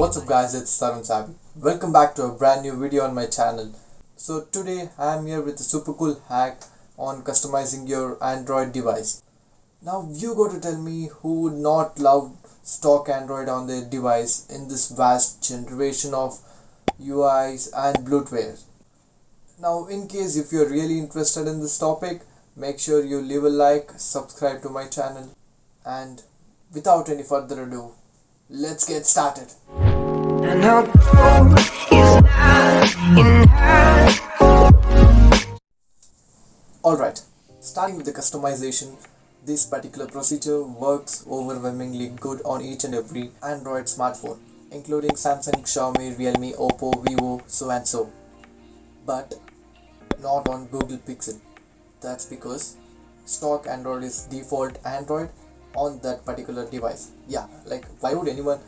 What's up guys, it's Tarun Sabi. Welcome back to a brand new video on my channel. So today I am here with a super cool hack on customizing your Android device. Now you got to tell me who would not love stock Android on their device in this vast generation of UIs and bloatware. Now in case if you're really interested in this topic, make sure you leave a like, subscribe to my channel, and without any further ado, let's get started. Alright, starting with the customization, this particular procedure works overwhelmingly good on each and every Android smartphone, including Samsung, Xiaomi, Realme, Oppo, Vivo, so and so. But not on Google Pixel. That's because stock Android is default Android on that particular device. Yeah, like why would anyone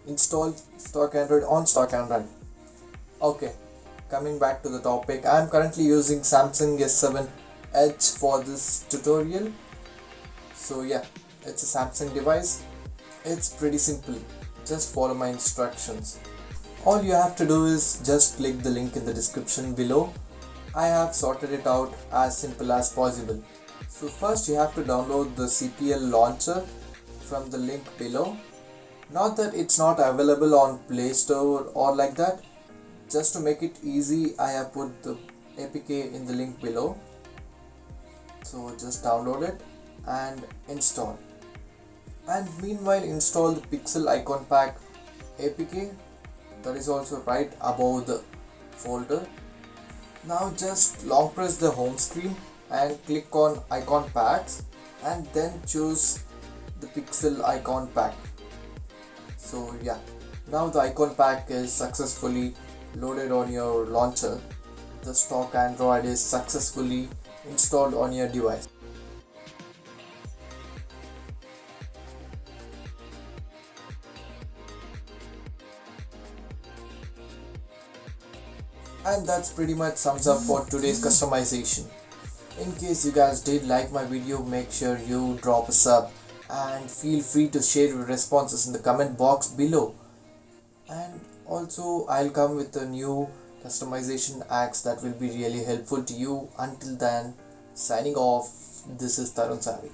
install stock Android on stock Android? Okay, coming back to the topic, I am currently using Samsung S7 Edge for this tutorial. So yeah, it's a Samsung device. It's pretty simple, just follow my instructions. All you have to do is just click the link in the description below. I have sorted it out as simple as possible. So first you have to download the CPL launcher from the link below. Not that it's not available on Play Store or like that. Just to make it easy, I have put the APK in the link below. So just download it and install. And meanwhile install the Pixel Icon Pack APK. That is also right above the folder. Now just long press the home screen and click on icon packs and then choose the Pixel Icon Pack. So yeah, now the icon pack is successfully loaded on your launcher. The stock Android is successfully installed on your device. And that's pretty much sums up for today's customization. In case you guys did like my video, make sure you drop a sub and feel free to share your responses in the comment box below. And also I'll come with a new customization hacks that will be really helpful to you. Until then, signing off, this is Tarun Savi.